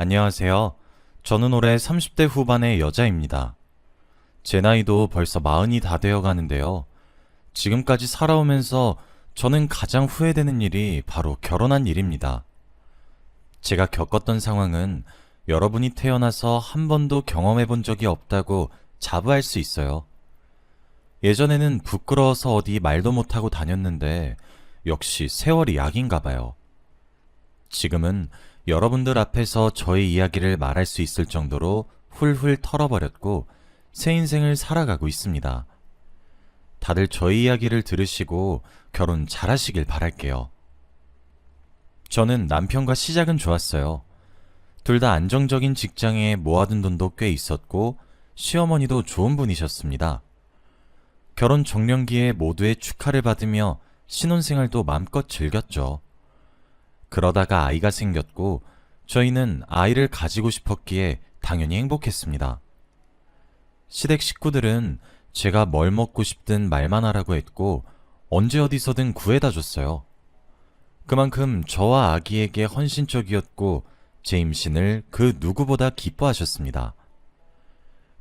안녕하세요. 저는 올해 30대 후반의 여자입니다. 제 나이도 벌써 40이 다 되어 가는데요. 지금까지 살아오면서 저는 가장 후회되는 일이 바로 결혼한 일입니다. 제가 겪었던 상황은 여러분이 태어나서 한 번도 경험해 본 적이 없다고 자부할 수 있어요. 예전에는 부끄러워서 어디 말도 못하고 다녔는데 역시 세월이 약인가 봐요. 지금은 여러분들 앞에서 저의 이야기를 말할 수 있을 정도로 훌훌 털어버렸고 새 인생을 살아가고 있습니다. 다들 저희 이야기를 들으시고 결혼 잘하시길 바랄게요. 저는 남편과 시작은 좋았어요. 둘 다 안정적인 직장에 모아둔 돈도 꽤 있었고 시어머니도 좋은 분이셨습니다. 결혼 적령기에 모두의 축하를 받으며 신혼생활도 마음껏 즐겼죠. 그러다가 아이가 생겼고 저희는 아이를 가지고 싶었기에 당연히 행복했습니다. 시댁 식구들은 제가 뭘 먹고 싶든 말만 하라고 했고 언제 어디서든 구해다 줬어요. 그만큼 저와 아기에게 헌신적이었고 제 임신을 그 누구보다 기뻐하셨습니다.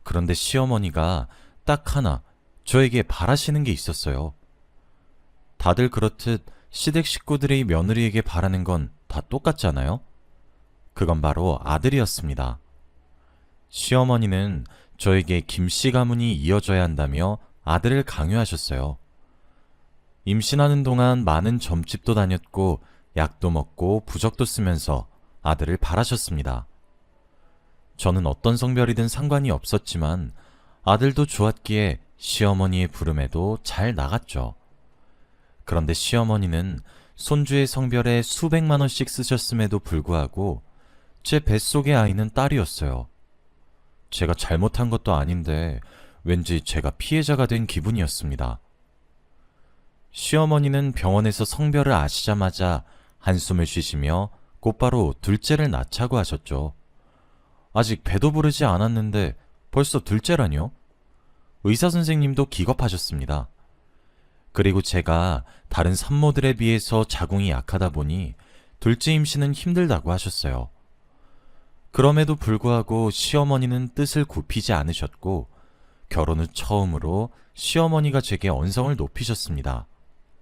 그런데 시어머니가 딱 하나 저에게 바라시는 게 있었어요. 다들 그렇듯 시댁 식구들의 며느리에게 바라는 건 다 똑같잖아요? 그건 바로 아들이었습니다. 시어머니는 저에게 김씨 가문이 이어져야 한다며 아들을 강요하셨어요. 임신하는 동안 많은 점집도 다녔고 약도 먹고 부적도 쓰면서 아들을 바라셨습니다. 저는 어떤 성별이든 상관이 없었지만 아들도 좋았기에 시어머니의 부름에도 잘 나갔죠. 그런데 시어머니는 손주의 성별에 수백만 원씩 쓰셨음에도 불구하고 제 뱃속의 아이는 딸이었어요. 제가 잘못한 것도 아닌데 왠지 제가 피해자가 된 기분이었습니다. 시어머니는 병원에서 성별을 아시자마자 한숨을 쉬시며 곧바로 둘째를 낳자고 하셨죠. 아직 배도 부르지 않았는데 벌써 둘째라뇨? 의사 선생님도 기겁하셨습니다. 그리고 제가 다른 산모들에 비해서 자궁이 약하다 보니 둘째 임신은 힘들다고 하셨어요. 그럼에도 불구하고 시어머니는 뜻을 굽히지 않으셨고 결혼 후 처음으로 시어머니가 제게 언성을 높이셨습니다.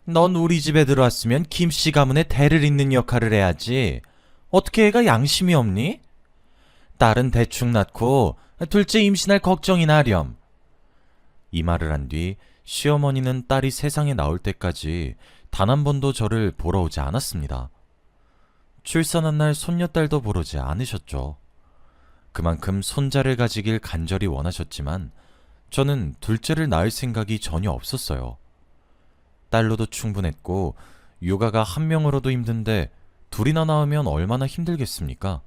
넌 우리 집에 들어왔으면 김씨 가문의 대를 잇는 역할을 해야지. 어떻게 애가 양심이 없니? 딸은 대충 낳고 둘째 임신할 걱정이나 하렴. 이 말을 한 뒤 시어머니는 딸이 세상에 나올 때까지 단 한 번도 저를 보러 오지 않았습니다. 출산한 날 손녀딸도 보러 오지 않으셨죠. 그만큼 손자를 가지길 간절히 원하셨지만 저는 둘째를 낳을 생각이 전혀 없었어요. 딸로도 충분했고 육아가 한 명으로도 힘든데 둘이나 낳으면 얼마나 힘들겠습니까?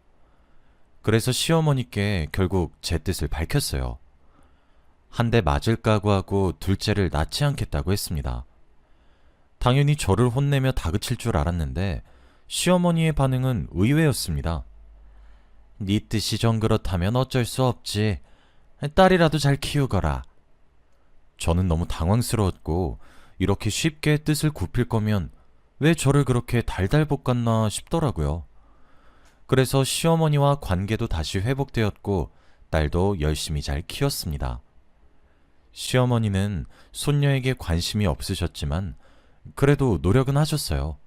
그래서 시어머니께 결국 제 뜻을 밝혔어요. 한 대 맞을 각오하고 둘째를 낳지 않겠다고 했습니다. 당연히 저를 혼내며 다그칠 줄 알았는데 시어머니의 반응은 의외였습니다. 네 뜻이 정 그렇다면 어쩔 수 없지. 딸이라도 잘 키우거라. 저는 너무 당황스러웠고 이렇게 쉽게 뜻을 굽힐 거면 왜 저를 그렇게 달달 볶았나 싶더라고요. 그래서 시어머니와 관계도 다시 회복되었고 딸도 열심히 잘 키웠습니다. 시어머니는 손녀에게 관심이 없으셨지만 그래도 노력은 하셨어요.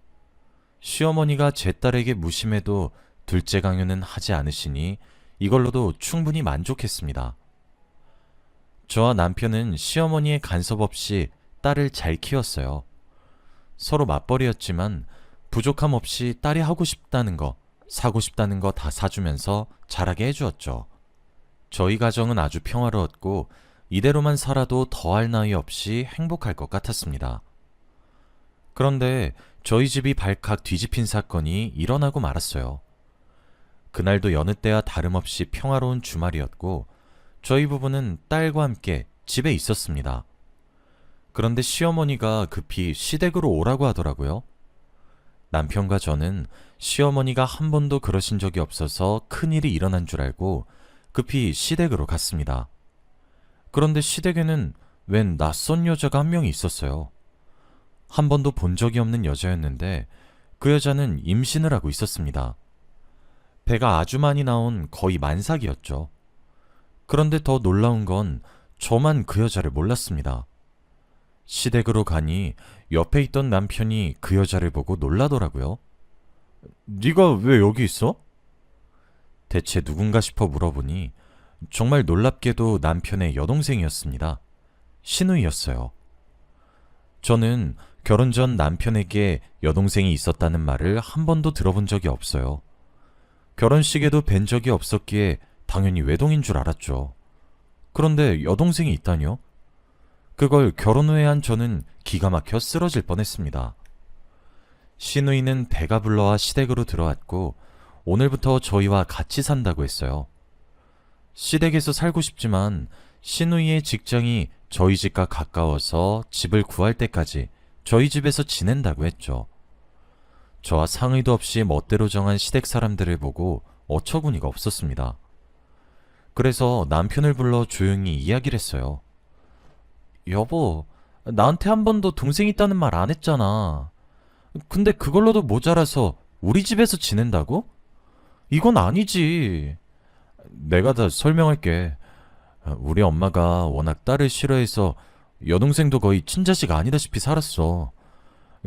시어머니가 제 딸에게 무심해도 둘째 강요는 하지 않으시니 이걸로도 충분히 만족했습니다. 저와 남편은 시어머니의 간섭 없이 딸을 잘 키웠어요. 서로 맞벌이였지만 부족함 없이 딸이 하고 싶다는 거, 사고 싶다는 거 다 사주면서 자라게 해주었죠. 저희 가정은 아주 평화로웠고 이대로만 살아도 더할 나위 없이 행복할 것 같았습니다. 그런데 저희 집이 발칵 뒤집힌 사건이 일어나고 말았어요. 그날도 여느 때와 다름없이 평화로운 주말이었고 저희 부부는 딸과 함께 집에 있었습니다. 그런데 시어머니가 급히 시댁으로 오라고 하더라고요. 남편과 저는 시어머니가 한 번도 그러신 적이 없어서 큰일이 일어난 줄 알고 급히 시댁으로 갔습니다. 그런데 시댁에는 웬 낯선 여자가 한 명이 있었어요. 한 번도 본 적이 없는 여자였는데 그 여자는 임신을 하고 있었습니다. 배가 아주 많이 나온 거의 만삭이었죠. 그런데 더 놀라운 건 저만 그 여자를 몰랐습니다. 시댁으로 가니 옆에 있던 남편이 그 여자를 보고 놀라더라고요. 네가 왜 여기 있어? 대체 누군가 싶어 물어보니 정말 놀랍게도 남편의 여동생이었습니다. 신우이였어요. 저는 결혼 전 남편에게 여동생이 있었다는 말을 한 번도 들어본 적이 없어요. 결혼식에도 뵌 적이 없었기에 당연히 외동인 줄 알았죠. 그런데 여동생이 있다뇨? 그걸 결혼 후에 한 저는 기가 막혀 쓰러질 뻔했습니다. 신우이는 배가 불러와 시댁으로 들어왔고 오늘부터 저희와 같이 산다고 했어요. 시댁에서 살고 싶지만 신우이의 직장이 저희 집과 가까워서 집을 구할 때까지 저희 집에서 지낸다고 했죠. 저와 상의도 없이 멋대로 정한 시댁 사람들을 보고 어처구니가 없었습니다. 그래서 남편을 불러 조용히 이야기를 했어요. 여보, 나한테 한 번도 동생 있다는 말 안 했잖아. 근데 그걸로도 모자라서 우리 집에서 지낸다고? 이건 아니지. 내가 다 설명할게. 우리 엄마가 워낙 딸을 싫어해서 여동생도 거의 친자식 아니다시피 살았어.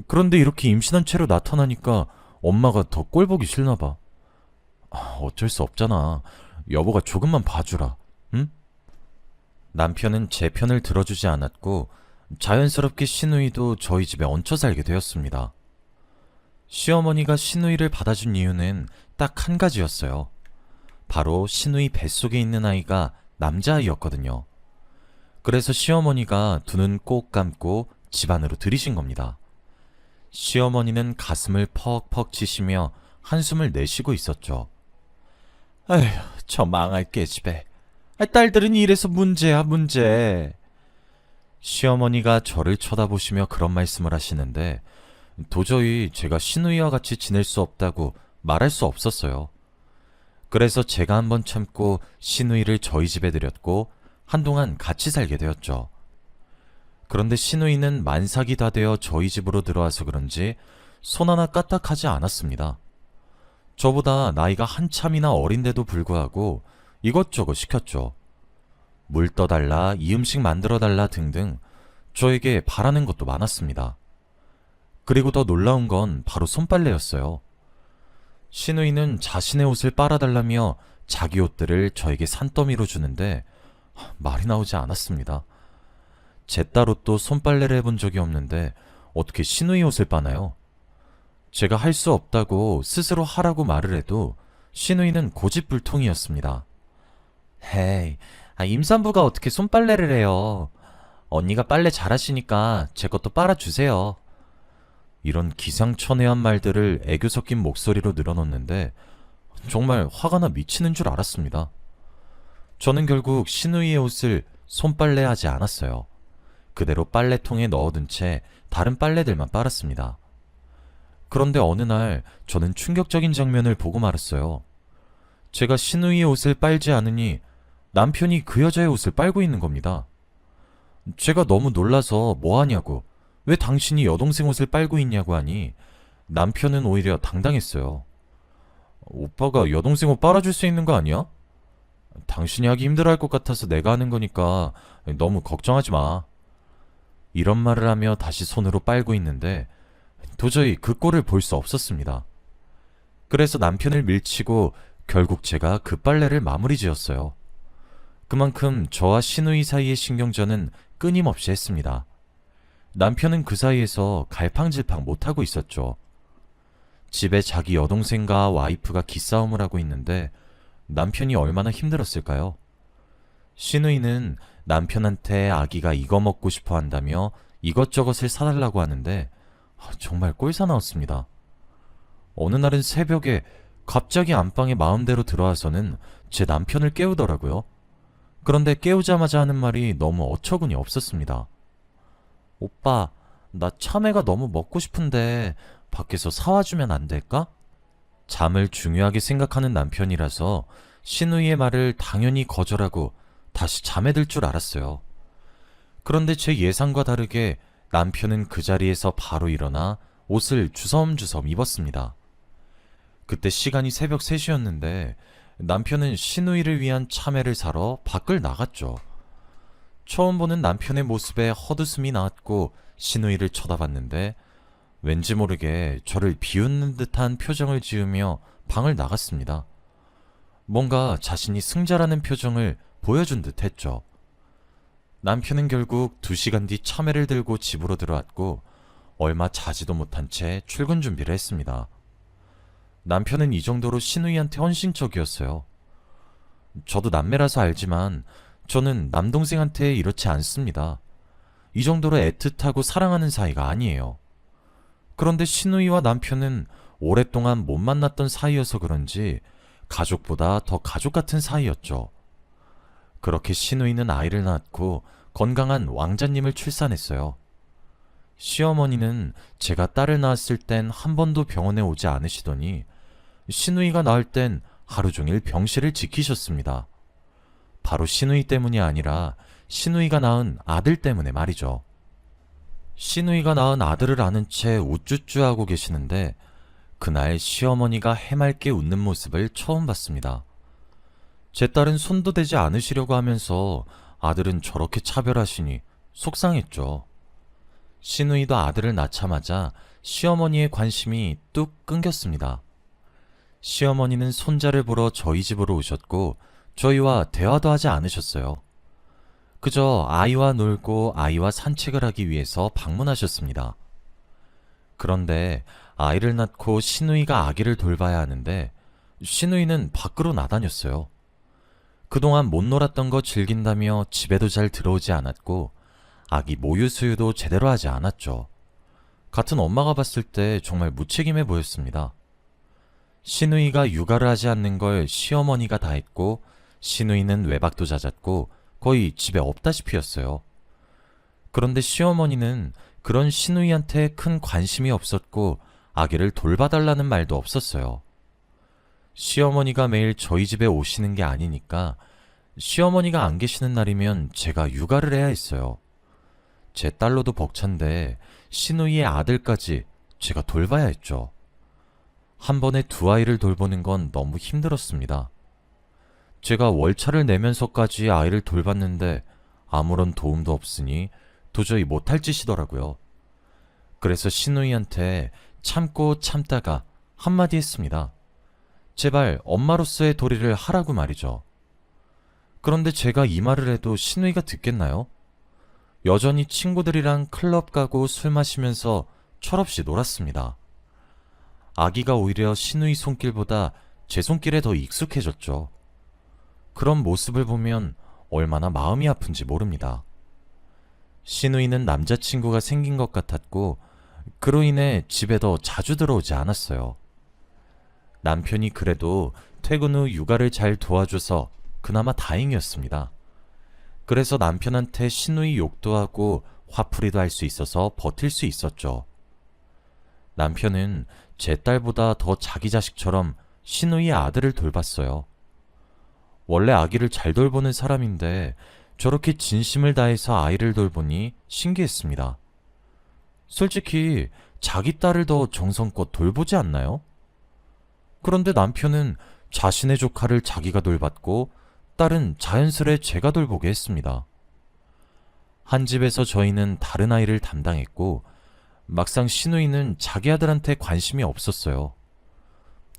그런데 이렇게 임신한 채로 나타나니까 엄마가 더 꼴보기 싫나 봐. 어쩔 수 없잖아. 여보가 조금만 봐주라. 응? 남편은 제 편을 들어주지 않았고 자연스럽게 신우이도 저희 집에 얹혀 살게 되었습니다. 시어머니가 신우이를 받아준 이유는 딱 한 가지였어요. 바로 신우이 뱃속에 있는 아이가 남자아이였거든요. 그래서 시어머니가 두 눈 꼭 감고 집 안으로 들이신 겁니다. 시어머니는 가슴을 퍽퍽 치시며 한숨을 내쉬고 있었죠. 아휴, 저 망할 깨집애. 딸들은 이래서 문제야, 문제. 시어머니가 저를 쳐다보시며 그런 말씀을 하시는데 도저히 제가 신우이와 같이 지낼 수 없다고 말할 수 없었어요. 그래서 제가 한번 참고 신우이를 저희 집에 들였고 한동안 같이 살게 되었죠. 그런데 신우이는 만삭이 다 되어 저희 집으로 들어와서 그런지 손 하나 까딱하지 않았습니다. 저보다 나이가 한참이나 어린데도 불구하고 이것저것 시켰죠. 물 떠달라, 이 음식 만들어달라 등등 저에게 바라는 것도 많았습니다. 그리고 더 놀라운 건 바로 손빨래였어요. 신우이는 자신의 옷을 빨아달라며 자기 옷들을 저에게 산더미로 주는데 말이 나오지 않았습니다. 제 딸 옷도 손빨래를 해본 적이 없는데 어떻게 신우이 옷을 빠나요? 제가 할 수 없다고 스스로 하라고 말을 해도 신우이는 고집불통이었습니다. 헤이, 임산부가 어떻게 손빨래를 해요? 언니가 빨래 잘하시니까 제 것도 빨아주세요. 이런 기상천외한 말들을 애교 섞인 목소리로 늘어놓는데 정말 화가 나 미치는 줄 알았습니다. 저는 결국 신우이의 옷을 손빨래하지 않았어요. 그대로 빨래통에 넣어둔 채 다른 빨래들만 빨았습니다. 그런데 어느 날 저는 충격적인 장면을 보고 말았어요. 제가 신우이의 옷을 빨지 않으니 남편이 그 여자의 옷을 빨고 있는 겁니다. 제가 너무 놀라서 뭐 하냐고, 왜 당신이 여동생 옷을 빨고 있냐고 하니 남편은 오히려 당당했어요. 오빠가 여동생 옷 빨아줄 수 있는 거 아니야? 당신이 하기 힘들어할 것 같아서 내가 하는 거니까 너무 걱정하지 마. 이런 말을 하며 다시 손으로 빨고 있는데 도저히 그 꼴을 볼 수 없었습니다. 그래서 남편을 밀치고 결국 제가 그 빨래를 마무리 지었어요. 그만큼 저와 신우이 사이의 신경전은 끊임없이 했습니다. 남편은 그 사이에서 갈팡질팡 못하고 있었죠. 집에 자기 여동생과 와이프가 기싸움을 하고 있는데 남편이 얼마나 힘들었을까요? 신우이는 남편한테 아기가 이거 먹고 싶어 한다며 이것저것을 사달라고 하는데 정말 꼴사나웠습니다. 어느 날은 새벽에 갑자기 안방에 마음대로 들어와서는 제 남편을 깨우더라고요. 그런데 깨우자마자 하는 말이 너무 어처구니 없었습니다. 오빠, 나 참외가 너무 먹고 싶은데 밖에서 사와주면 안 될까? 잠을 중요하게 생각하는 남편이라서 신우이의 말을 당연히 거절하고 다시 잠에 들 줄 알았어요. 그런데 제 예상과 다르게 남편은 그 자리에서 바로 일어나 옷을 주섬주섬 입었습니다. 그때 시간이 새벽 3시였는데 남편은 시누이를 위한 참외를 사러 밖을 나갔죠. 처음 보는 남편의 모습에 헛웃음이 나왔고 시누이를 쳐다봤는데 왠지 모르게 저를 비웃는 듯한 표정을 지으며 방을 나갔습니다. 뭔가 자신이 승자라는 표정을 보여준 듯 했죠. 남편은 결국 2시간 뒤 참외를 들고 집으로 들어왔고 얼마 자지도 못한 채 출근 준비를 했습니다. 남편은 이 정도로 시누이한테 헌신적이었어요. 저도 남매라서 알지만 저는 남동생한테 이렇지 않습니다. 이 정도로 애틋하고 사랑하는 사이가 아니에요. 그런데 시누이와 남편은 오랫동안 못 만났던 사이여서 그런지 가족보다 더 가족 같은 사이였죠. 그렇게 시누이는 아이를 낳고 건강한 왕자님을 출산했어요. 시어머니는 제가 딸을 낳았을 땐 한 번도 병원에 오지 않으시더니 시누이가 낳을 땐 하루 종일 병실을 지키셨습니다. 바로 시누이 때문이 아니라 시누이가 낳은 아들 때문에 말이죠. 시누이가 낳은 아들을 아는 채 우쭈쭈하고 계시는데 그날 시어머니가 해맑게 웃는 모습을 처음 봤습니다. 제 딸은 손도 대지 않으시려고 하면서 아들은 저렇게 차별하시니 속상했죠. 시누이도 아들을 낳자마자 시어머니의 관심이 뚝 끊겼습니다. 시어머니는 손자를 보러 저희 집으로 오셨고 저희와 대화도 하지 않으셨어요. 그저 아이와 놀고 아이와 산책을 하기 위해서 방문하셨습니다. 그런데 아이를 낳고 시누이가 아기를 돌봐야 하는데 시누이는 밖으로 나다녔어요. 그동안 못 놀았던 거 즐긴다며 집에도 잘 들어오지 않았고 아기 모유 수유도 제대로 하지 않았죠. 같은 엄마가 봤을 때 정말 무책임해 보였습니다. 시누이가 육아를 하지 않는 걸 시어머니가 다 했고 시누이는 외박도 잦았고 거의 집에 없다시피였어요. 그런데 시어머니는 그런 시누이한테 큰 관심이 없었고 아기를 돌봐달라는 말도 없었어요. 시어머니가 매일 저희 집에 오시는 게 아니니까 시어머니가 안 계시는 날이면 제가 육아를 해야 했어요. 제 딸로도 벅찬데 시누이의 아들까지 제가 돌봐야 했죠. 한 번에 2아이를 돌보는 건 너무 힘들었습니다. 제가 월차를 내면서까지 아이를 돌봤는데 아무런 도움도 없으니 도저히 못할 짓이더라고요. 그래서 시누이한테 참고 참다가 한마디 했습니다. 제발 엄마로서의 도리를 하라고 말이죠. 그런데 제가 이 말을 해도 시누이가 듣겠나요? 여전히 친구들이랑 클럽 가고 술 마시면서 철없이 놀았습니다. 아기가 오히려 시누이 손길보다 제 손길에 더 익숙해졌죠. 그런 모습을 보면 얼마나 마음이 아픈지 모릅니다. 시누이는 남자친구가 생긴 것 같았고 그로 인해 집에 더 자주 들어오지 않았어요. 남편이 그래도 퇴근 후 육아를 잘 도와줘서 그나마 다행이었습니다. 그래서 남편한테 시누이 욕도 하고 화풀이도 할 수 있어서 버틸 수 있었죠. 남편은 제 딸보다 더 자기 자식처럼 시누이의 아들을 돌봤어요. 원래 아기를 잘 돌보는 사람인데 저렇게 진심을 다해서 아이를 돌보니 신기했습니다. 솔직히 자기 딸을 더 정성껏 돌보지 않나요? 그런데 남편은 자신의 조카를 자기가 돌봤고 딸은 자연스레 제가 돌보게 했습니다. 한 집에서 저희는 다른 아이를 담당했고 막상 시누이는 자기 아들한테 관심이 없었어요.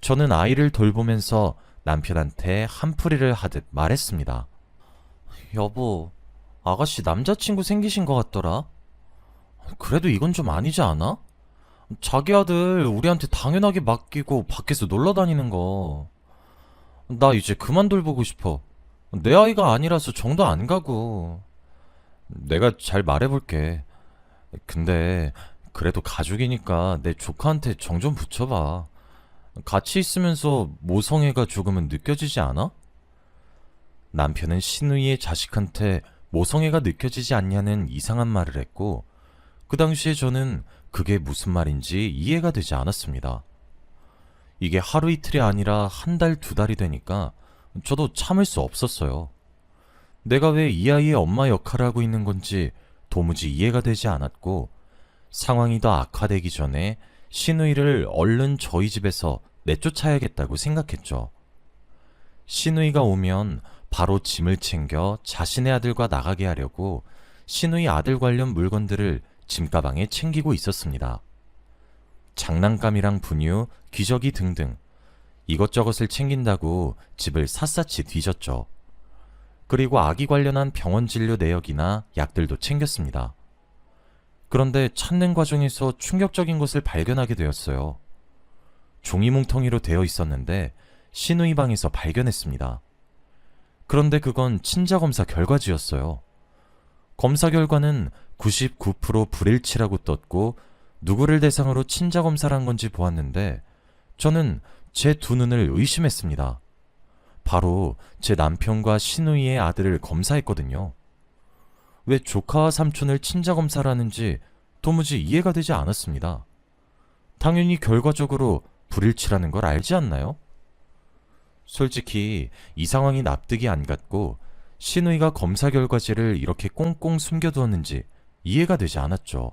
저는 아이를 돌보면서 남편한테 한풀이를 하듯 말했습니다. 여보, 아가씨 남자친구 생기신 것 같더라. 그래도 이건 좀 아니지 않아? 자기 아들 우리한테 당연하게 맡기고 밖에서 놀러 다니는 거. 나 이제 그만 돌보고 싶어. 내 아이가 아니라서 정도 안 가고. 내가 잘 말해볼게. 근데 그래도 가족이니까 내 조카한테 정 좀 붙여봐. 같이 있으면서 모성애가 조금은 느껴지지 않아? 남편은 시누이의 자식한테 모성애가 느껴지지 않냐는 이상한 말을 했고 그 당시에 저는 그게 무슨 말인지 이해가 되지 않았습니다. 이게 하루 이틀이 아니라 한 달, 2달이 되니까 저도 참을 수 없었어요. 내가 왜 이 아이의 엄마 역할을 하고 있는 건지 도무지 이해가 되지 않았고 상황이 더 악화되기 전에 시누이를 얼른 저희 집에서 내쫓아야겠다고 생각했죠. 시누이가 오면 바로 짐을 챙겨 자신의 아들과 나가게 하려고 시누이 아들 관련 물건들을 짐가방에 챙기고 있었습니다. 장난감이랑 분유, 기저귀 등등 이것저것을 챙긴다고 집을 샅샅이 뒤졌죠. 그리고 아기 관련한 병원 진료 내역이나 약들도 챙겼습니다. 그런데 찾는 과정에서 충격적인 것을 발견하게 되었어요. 종이 뭉텅이로 되어 있었는데 시누이 방에서 발견했습니다. 그런데 그건 친자검사 결과지였어요. 검사 결과는 99% 불일치라고 떴고 누구를 대상으로 친자검사를 한 건지 보았는데 저는 제 두 눈을 의심했습니다. 바로 제 남편과 시누이의 아들을 검사했거든요. 왜 조카와 삼촌을 친자검사를 하는지 도무지 이해가 되지 않았습니다. 당연히 결과적으로 불일치라는 걸 알지 않나요? 솔직히 이 상황이 납득이 안 갔고 시누이가 검사 결과지를 이렇게 꽁꽁 숨겨두었는지 이해가 되지 않았죠.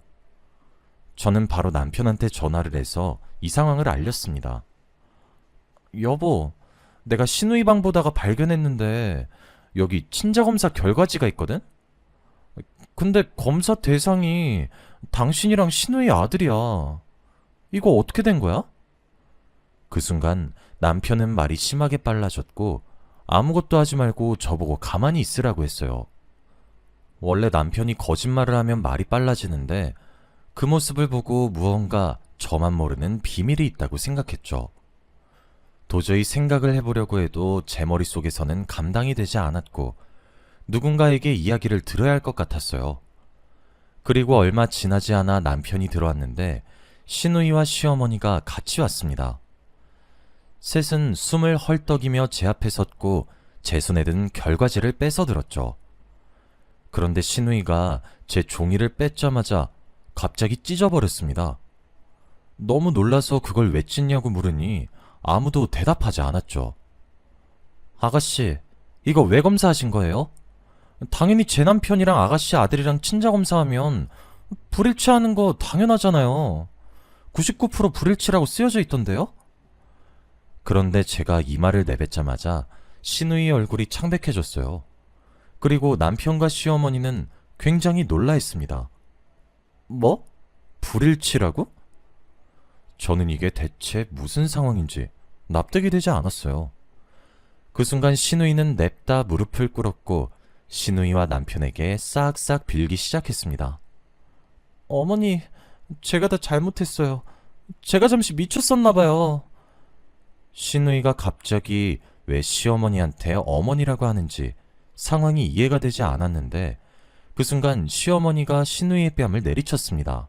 저는 바로 남편한테 전화를 해서 이 상황을 알렸습니다. 여보, 내가 시누이 방 보다가 발견했는데 여기 친자검사 결과지가 있거든? 근데 검사 대상이 당신이랑 시누이 아들이야. 이거 어떻게 된 거야? 그 순간 남편은 말이 심하게 빨라졌고 아무것도 하지 말고 저보고 가만히 있으라고 했어요. 원래 남편이 거짓말을 하면 말이 빨라지는데 그 모습을 보고 무언가 저만 모르는 비밀이 있다고 생각했죠. 도저히 생각을 해보려고 해도 제 머릿속에서는 감당이 되지 않았고 누군가에게 이야기를 들어야 할 것 같았어요. 그리고 얼마 지나지 않아 남편이 들어왔는데 시누이와 시어머니가 같이 왔습니다. 셋은 숨을 헐떡이며 제 앞에 섰고 제 손에 든 결과지를 뺏어 들었죠. 그런데 시누이가 제 종이를 뺏자마자 갑자기 찢어버렸습니다. 너무 놀라서 그걸 왜 찢냐고 물으니 아무도 대답하지 않았죠. 아가씨, 이거 왜 검사하신 거예요? 당연히 제 남편이랑 아가씨 아들이랑 친자검사하면 불일치하는 거 당연하잖아요. 99% 불일치라고 쓰여져 있던데요? 그런데 제가 이 말을 내뱉자마자 시누이의 얼굴이 창백해졌어요. 그리고 남편과 시어머니는 굉장히 놀라했습니다. 뭐? 불일치라고? 저는 이게 대체 무슨 상황인지 납득이 되지 않았어요. 그 순간 시누이는 냅다 무릎을 꿇었고 시누이와 남편에게 싹싹 빌기 시작했습니다. 어머니, 제가 다 잘못했어요. 제가 잠시 미쳤었나 봐요. 시누이가 갑자기 왜 시어머니한테 어머니라고 하는지 상황이 이해가 되지 않았는데 그 순간 시어머니가 시누이의 뺨을 내리쳤습니다.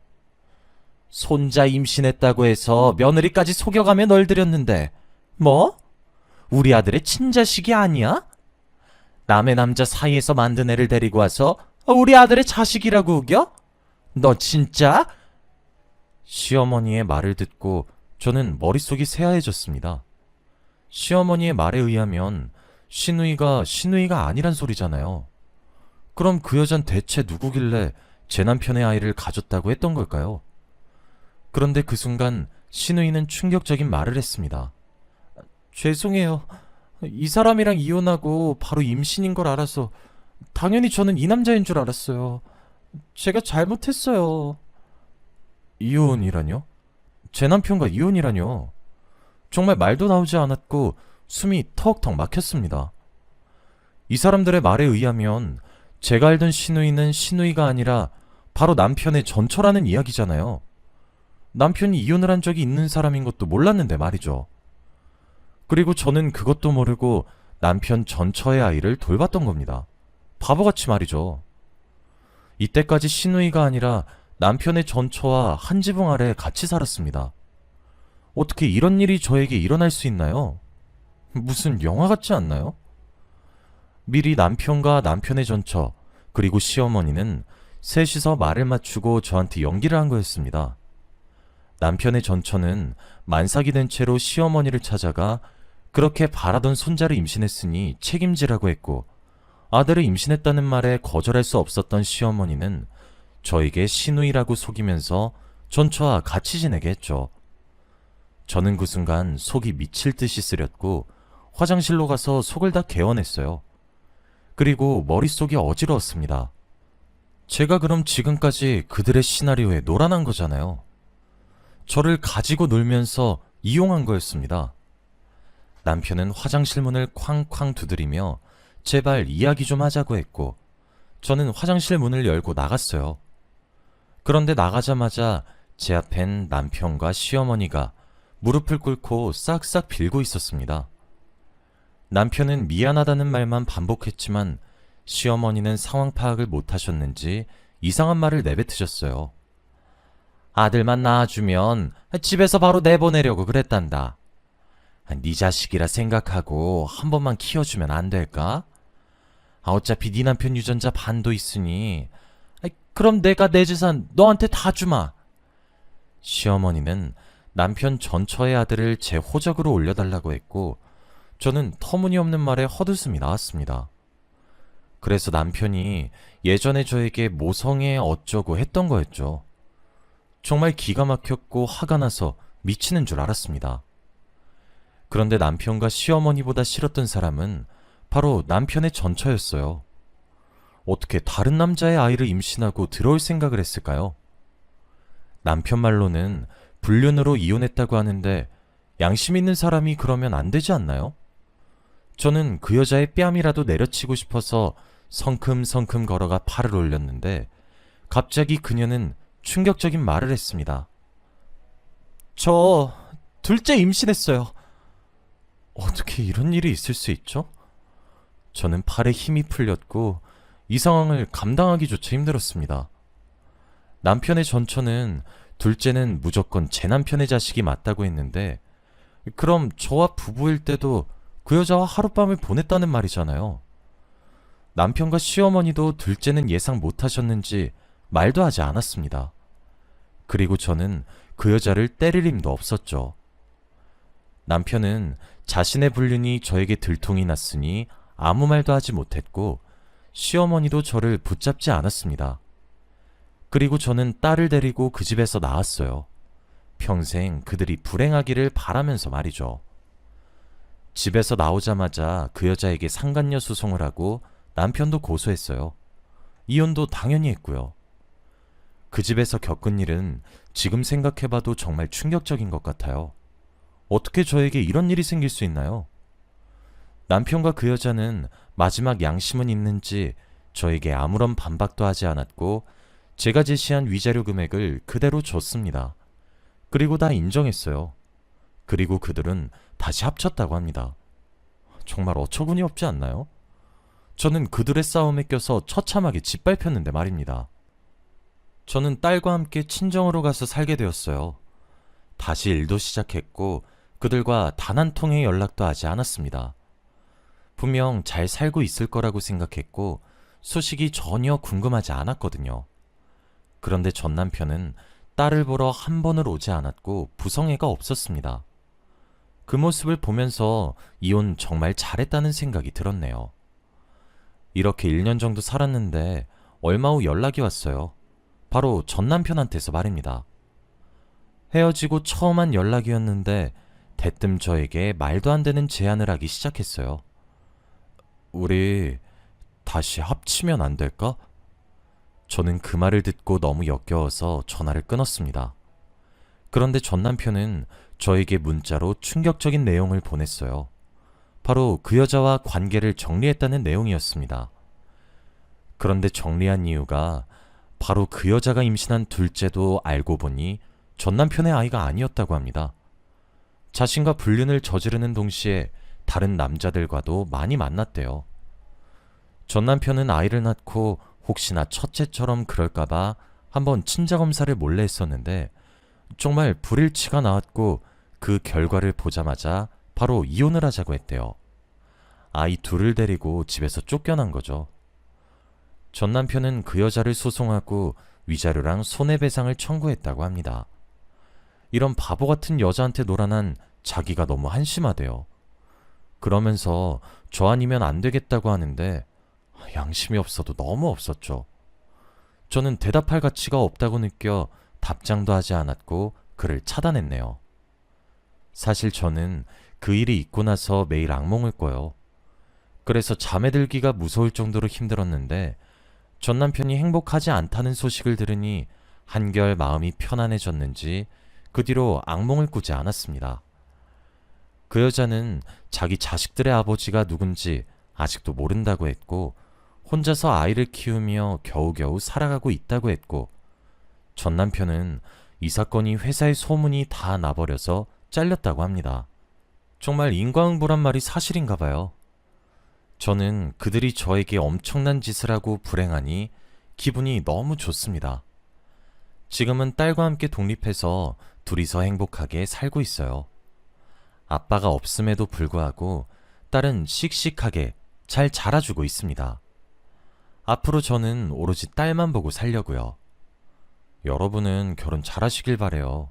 손자 임신했다고 해서 며느리까지 속여가며 널 들였는데 뭐? 우리 아들의 친자식이 아니야? 남의 남자 사이에서 만든 애를 데리고 와서 우리 아들의 자식이라고 우겨? 너 진짜? 시어머니의 말을 듣고 저는 머릿속이 새하얘졌습니다. 시어머니의 말에 의하면 시누이가 아니란 소리잖아요. 그럼 그 여잔 대체 누구길래 제 남편의 아이를 가졌다고 했던 걸까요? 그런데 그 순간 시누이는 충격적인 말을 했습니다. 죄송해요. 이 사람이랑 이혼하고 바로 임신인 걸 알아서 당연히 저는 이 남자인 줄 알았어요. 제가 잘못했어요. 이혼이라뇨? 제 남편과 이혼이라뇨? 정말 말도 나오지 않았고 숨이 턱턱 막혔습니다. 이 사람들의 말에 의하면 제가 알던 시누이는 시누이가 아니라 바로 남편의 전처라는 이야기잖아요. 남편이 이혼을 한 적이 있는 사람인 것도 몰랐는데 말이죠. 그리고 저는 그것도 모르고 남편 전처의 아이를 돌봤던 겁니다. 바보같이 말이죠. 이때까지 시누이가 아니라 남편의 전처와 한 지붕 아래 같이 살았습니다. 어떻게 이런 일이 저에게 일어날 수 있나요? 무슨 영화 같지 않나요? 미리 남편과 남편의 전처 그리고 시어머니는 셋이서 말을 맞추고 저한테 연기를 한 거였습니다. 남편의 전처는 만삭이 된 채로 시어머니를 찾아가 그렇게 바라던 손자를 임신했으니 책임지라고 했고 아들을 임신했다는 말에 거절할 수 없었던 시어머니는 저에게 시누이라고 속이면서 전처와 같이 지내게 했죠. 저는 그 순간 속이 미칠 듯이 쓰렸고 화장실로 가서 속을 다 개어냈어요. 그리고 머릿속이 어지러웠습니다. 제가 그럼 지금까지 그들의 시나리오에 놀아난 거잖아요. 저를 가지고 놀면서 이용한 거였습니다. 남편은 화장실 문을 쾅쾅 두드리며 제발 이야기 좀 하자고 했고 저는 화장실 문을 열고 나갔어요. 그런데 나가자마자 제 앞엔 남편과 시어머니가 무릎을 꿇고 싹싹 빌고 있었습니다. 남편은 미안하다는 말만 반복했지만 시어머니는 상황 파악을 못하셨는지 이상한 말을 내뱉으셨어요. 아들만 낳아주면 집에서 바로 내보내려고 그랬단다. 네 자식이라 생각하고 한 번만 키워주면 안 될까? 어차피 네 남편 유전자 반도 있으니 그럼 내가 내 재산 너한테 다 주마. 시어머니는 남편 전처의 아들을 제 호적으로 올려달라고 했고 저는 터무니없는 말에 헛웃음이 나왔습니다. 그래서 남편이 예전에 저에게 모성애 어쩌고 했던 거였죠. 정말 기가 막혔고 화가 나서 미치는 줄 알았습니다. 그런데 남편과 시어머니보다 싫었던 사람은 바로 남편의 전처였어요. 어떻게 다른 남자의 아이를 임신하고 들어올 생각을 했을까요? 남편 말로는 불륜으로 이혼했다고 하는데 양심 있는 사람이 그러면 안 되지 않나요? 저는 그 여자의 뺨이라도 내려치고 싶어서 성큼성큼 걸어가 팔을 올렸는데 갑자기 그녀는 충격적인 말을 했습니다. 저 둘째 임신했어요. 어떻게 이런 일이 있을 수 있죠? 저는 팔에 힘이 풀렸고 이 상황을 감당하기조차 힘들었습니다. 남편의 전처는 둘째는 무조건 제 남편의 자식이 맞다고 했는데 그럼 저와 부부일 때도 그 여자와 하룻밤을 보냈다는 말이잖아요. 남편과 시어머니도 둘째는 예상 못하셨는지 말도 하지 않았습니다. 그리고 저는 그 여자를 때릴 힘도 없었죠. 남편은 자신의 불륜이 저에게 들통이 났으니 아무 말도 하지 못했고 시어머니도 저를 붙잡지 않았습니다. 그리고 저는 딸을 데리고 그 집에서 나왔어요. 평생 그들이 불행하기를 바라면서 말이죠. 집에서 나오자마자 그 여자에게 상간녀 소송을 하고 남편도 고소했어요. 이혼도 당연히 했고요. 그 집에서 겪은 일은 지금 생각해봐도 정말 충격적인 것 같아요. 어떻게 저에게 이런 일이 생길 수 있나요? 남편과 그 여자는 마지막 양심은 있는지 저에게 아무런 반박도 하지 않았고 제가 제시한 위자료 금액을 그대로 줬습니다. 그리고 다 인정했어요. 그리고 그들은 다시 합쳤다고 합니다. 정말 어처구니 없지 않나요? 저는 그들의 싸움에 껴서 처참하게 짓밟혔는데 말입니다. 저는 딸과 함께 친정으로 가서 살게 되었어요. 다시 일도 시작했고 그들과 단 한 통의 연락도 하지 않았습니다. 분명 잘 살고 있을 거라고 생각했고 소식이 전혀 궁금하지 않았거든요. 그런데 전 남편은 딸을 보러 한 번을 오지 않았고 부성애가 없었습니다. 그 모습을 보면서 이혼 정말 잘했다는 생각이 들었네요. 이렇게 1년 정도 살았는데 얼마 후 연락이 왔어요. 바로 전 남편한테서 말입니다. 헤어지고 처음 한 연락이었는데 대뜸 저에게 말도 안 되는 제안을 하기 시작했어요. 우리 다시 합치면 안 될까? 저는 그 말을 듣고 너무 역겨워서 전화를 끊었습니다. 그런데 전 남편은 저에게 문자로 충격적인 내용을 보냈어요. 바로 그 여자와 관계를 정리했다는 내용이었습니다. 그런데 정리한 이유가 바로 그 여자가 임신한 둘째도 알고 보니 전 남편의 아이가 아니었다고 합니다. 자신과 불륜을 저지르는 동시에 다른 남자들과도 많이 만났대요. 전 남편은 아이를 낳고 혹시나 첫째처럼 그럴까봐 한번 친자검사를 몰래 했었는데 정말 불일치가 나왔고 그 결과를 보자마자 바로 이혼을 하자고 했대요. 아이 둘을 데리고 집에서 쫓겨난 거죠. 전 남편은 그 여자를 소송하고 위자료랑 손해배상을 청구했다고 합니다. 이런 바보 같은 여자한테 놀아난 자기가 너무 한심하대요. 그러면서 저 아니면 안 되겠다고 하는데 양심이 없어도 너무 없었죠. 저는 대답할 가치가 없다고 느껴 답장도 하지 않았고 그를 차단했네요. 사실 저는 그 일이 있고 나서 매일 악몽을 꿔요. 그래서 잠에 들기가 무서울 정도로 힘들었는데 전 남편이 행복하지 않다는 소식을 들으니 한결 마음이 편안해졌는지 그 뒤로 악몽을 꾸지 않았습니다. 그 여자는 자기 자식들의 아버지가 누군지 아직도 모른다고 했고 혼자서 아이를 키우며 겨우겨우 살아가고 있다고 했고 전 남편은 이 사건이 회사의 소문이 다 나버려서 잘렸다고 합니다. 정말 인과응보란 말이 사실인가 봐요. 저는 그들이 저에게 엄청난 짓을 하고 불행하니 기분이 너무 좋습니다. 지금은 딸과 함께 독립해서 둘이서 행복하게 살고 있어요. 아빠가 없음에도 불구하고 딸은 씩씩하게 잘 자라주고 있습니다. 앞으로 저는 오로지 딸만 보고 살려고요. 여러분은 결혼 잘하시길 바래요.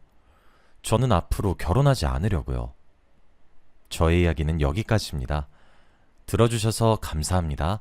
저는 앞으로 결혼하지 않으려고요. 저의 이야기는 여기까지입니다. 들어주셔서 감사합니다.